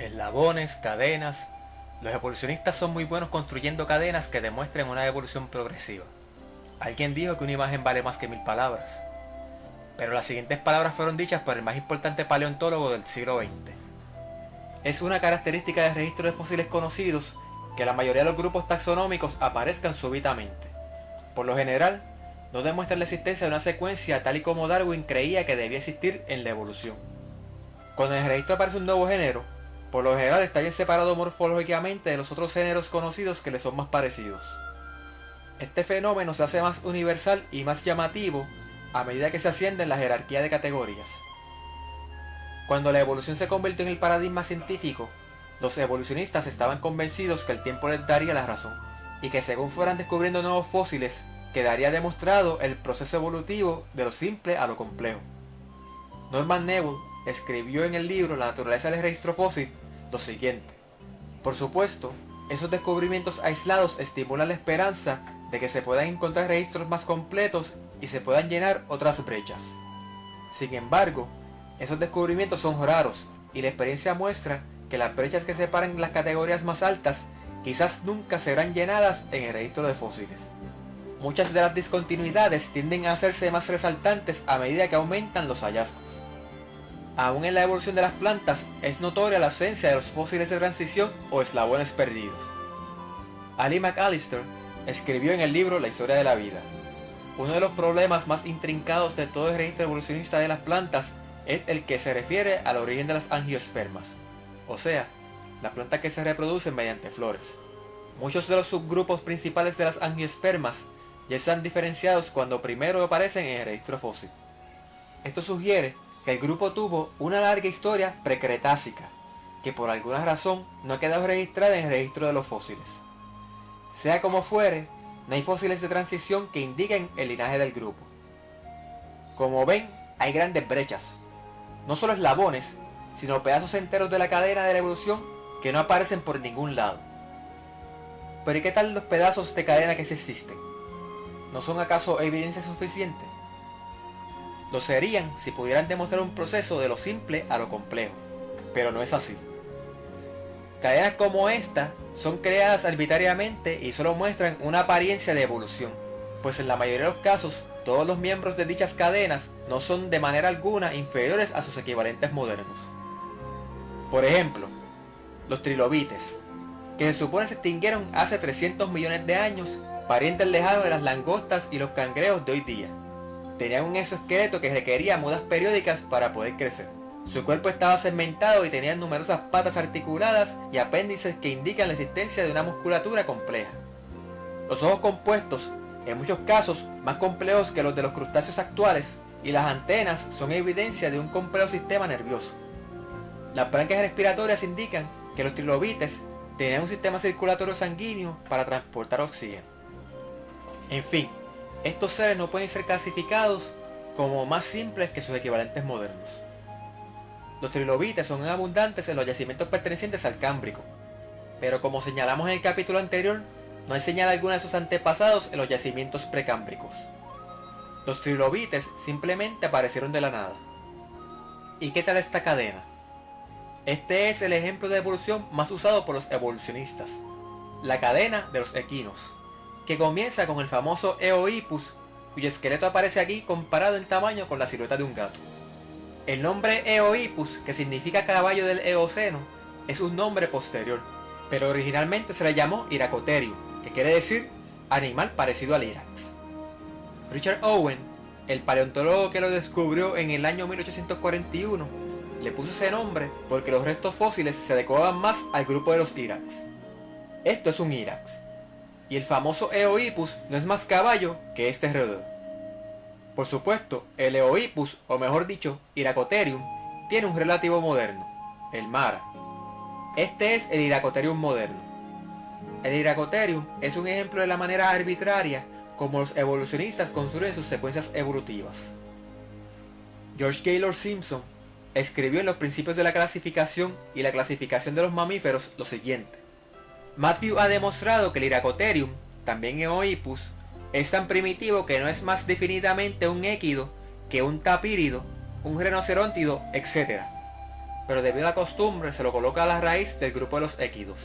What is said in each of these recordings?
eslabones, cadenas. Los evolucionistas son muy buenos construyendo cadenas que demuestren una evolución progresiva. Alguien dijo que una imagen vale más que 1000 palabras. Pero las siguientes palabras fueron dichas por el más importante paleontólogo del siglo XX. Es una característica del registro de fósiles conocidos que la mayoría de los grupos taxonómicos aparezcan súbitamente. Por lo general, no demuestran la existencia de una secuencia tal y como Darwin creía que debía existir en la evolución. Cuando en el registro aparece un nuevo género, por lo general está bien separado morfológicamente de los otros géneros conocidos que le son más parecidos. Este fenómeno se hace más universal y más llamativo a medida que se asciende en la jerarquía de categorías. Cuando la evolución se convirtió en el paradigma científico, los evolucionistas estaban convencidos que el tiempo les daría la razón, y que según fueran descubriendo nuevos fósiles, quedaría demostrado el proceso evolutivo de lo simple a lo complejo. Norman Newell escribió en el libro La naturaleza del registro fósil lo siguiente: por supuesto, esos descubrimientos aislados estimulan la esperanza de que se puedan encontrar registros más completos y se puedan llenar otras brechas. Sin embargo, esos descubrimientos son raros y la experiencia muestra que las brechas que separan las categorías más altas quizás nunca serán llenadas en el registro de fósiles. Muchas de las discontinuidades tienden a hacerse más resaltantes a medida que aumentan los hallazgos. Aún en la evolución de las plantas es notoria la ausencia de los fósiles de transición o eslabones perdidos. Ali McAllister escribió en el libro La historia de la vida: uno de los problemas más intrincados de todo el registro evolucionista de las plantas es el que se refiere al origen de las angiospermas, o sea, las plantas que se reproducen mediante flores. Muchos de los subgrupos principales de las angiospermas ya están diferenciados cuando primero aparecen en el registro fósil. Esto sugiere que el grupo tuvo una larga historia precretácica, que por alguna razón no ha quedado registrada en el registro de los fósiles. Sea como fuere, no hay fósiles de transición que indiquen el linaje del grupo. Como ven, hay grandes brechas, no solo eslabones, sino pedazos enteros de la cadena de la evolución que no aparecen por ningún lado. Pero ¿y qué tal los pedazos de cadena que sí existen? ¿No son acaso evidencia suficiente? Lo serían si pudieran demostrar un proceso de lo simple a lo complejo, pero no es así. Cadenas como esta son creadas arbitrariamente y solo muestran una apariencia de evolución, pues en la mayoría de los casos todos los miembros de dichas cadenas no son de manera alguna inferiores a sus equivalentes modernos. Por ejemplo, los trilobites, que se supone se extinguieron hace 300 millones de años, parientes lejanos de las langostas y los cangrejos de hoy día. Tenían un exoesqueleto que requería mudas periódicas para poder crecer. Su cuerpo estaba segmentado y tenía numerosas patas articuladas y apéndices que indican la existencia de una musculatura compleja. Los ojos compuestos, en muchos casos más complejos que los de los crustáceos actuales, y las antenas son evidencia de un complejo sistema nervioso. Las branquias respiratorias indican que los trilobites tenían un sistema circulatorio sanguíneo para transportar oxígeno. En fin, estos seres no pueden ser clasificados como más simples que sus equivalentes modernos. Los trilobites son abundantes en los yacimientos pertenecientes al Cámbrico, pero como señalamos en el capítulo anterior, no hay señal alguna de sus antepasados en los yacimientos precámbricos. Los trilobites simplemente aparecieron de la nada. ¿Y qué tal esta cadena? Este es el ejemplo de evolución más usado por los evolucionistas, la cadena de los equinos, que comienza con el famoso Eohippus, cuyo esqueleto aparece aquí comparado en tamaño con la silueta de un gato. El nombre Eohippus, que significa caballo del Eoceno, es un nombre posterior, pero originalmente se le llamó Iracotherium, que quiere decir animal parecido al Irax. Richard Owen, el paleontólogo que lo descubrió en el año 1841, le puso ese nombre porque los restos fósiles se adecuaban más al grupo de los Irax. Esto es un Irax, y el famoso Eohippus no es más caballo que este roedor. Por supuesto, el Eohippus, o mejor dicho, Iracotherium, tiene un relativo moderno, el Mara. Este es el Iracotherium moderno. El Iracotherium es un ejemplo de la manera arbitraria como los evolucionistas construyen sus secuencias evolutivas. George Gaylord Simpson escribió en los principios de la clasificación y la clasificación de los mamíferos lo siguiente: Matthew ha demostrado que el Iracotherium, también Eohippus, es tan primitivo que no es más definidamente un équido que un tapírido, un rinoceróntido, etc. pero debido a la costumbre se lo coloca a la raíz del grupo de los equidos.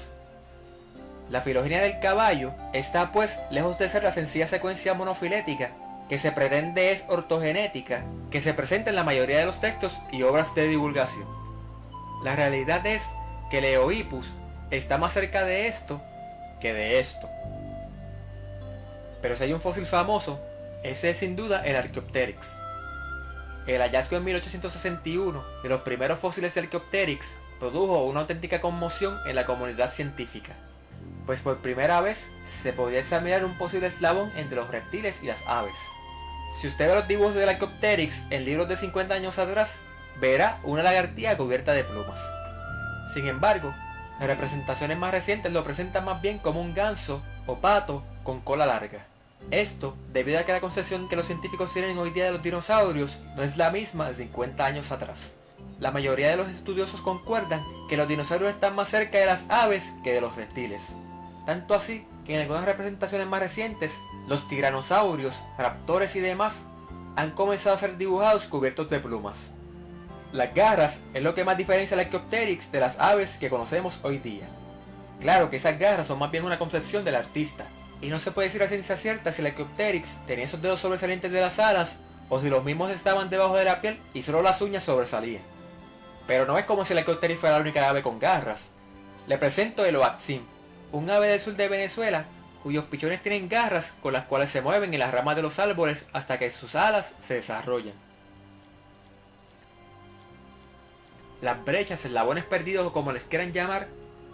La filogenia del caballo está pues lejos de ser la sencilla secuencia monofilética que se pretende es ortogenética, que se presenta en la mayoría de los textos y obras de divulgación. La realidad es que el Eohippus está más cerca de esto que de esto. Pero si hay un fósil famoso, ese es sin duda el Archaeopteryx. El hallazgo en 1861 de los primeros fósiles de Archaeopteryx produjo una auténtica conmoción en la comunidad científica, pues por primera vez se podía examinar un posible eslabón entre los reptiles y las aves. Si usted ve los dibujos del Archaeopteryx en libros de 50 años atrás, verá una lagartija cubierta de plumas. Sin embargo, las representaciones más recientes lo presentan más bien como un ganso o pato con cola larga. Esto debido a que la concepción que los científicos tienen hoy día de los dinosaurios no es la misma de 50 años atrás. La mayoría de los estudiosos concuerdan que los dinosaurios están más cerca de las aves que de los reptiles. Tanto así que en algunas representaciones más recientes, los tiranosaurios, raptores y demás han comenzado a ser dibujados cubiertos de plumas. Las garras es lo que más diferencia al Archaeopteryx de las aves que conocemos hoy día. Claro que esas garras son más bien una concepción del artista, y no se puede decir a ciencia cierta si el Archaeopteryx tenía esos dedos sobresalientes de las alas o si los mismos estaban debajo de la piel y solo las uñas sobresalían. Pero no es como si el Archaeopteryx fuera la única ave con garras. Le presento el Oaxim, un ave del sur de Venezuela cuyos pichones tienen garras con las cuales se mueven en las ramas de los árboles hasta que sus alas se desarrollan. Las brechas, eslabones perdidos o como les quieran llamar,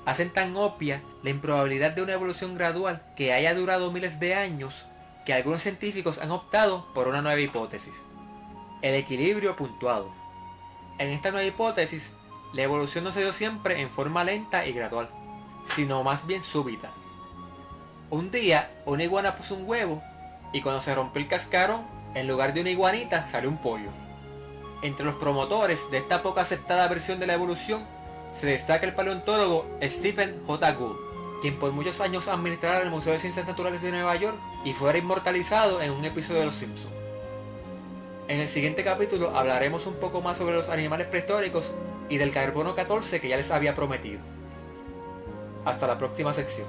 hacen tan obvia la improbabilidad de una evolución gradual que haya durado miles de años que algunos científicos han optado por una nueva hipótesis: el equilibrio puntuado. En esta nueva hipótesis, la evolución no se dio siempre en forma lenta y gradual, sino más bien súbita. Un día, una iguana puso un huevo y cuando se rompió el cascarón, en lugar de una iguanita salió un pollo. Entre los promotores de esta poco aceptada versión de la evolución se destaca el paleontólogo Stephen J. Gould, quien por muchos años administrara el Museo de Ciencias Naturales de Nueva York y fuera inmortalizado en un episodio de Los Simpsons. En el siguiente capítulo hablaremos un poco más sobre los animales prehistóricos y del carbono 14 que ya les había prometido. Hasta la próxima sección.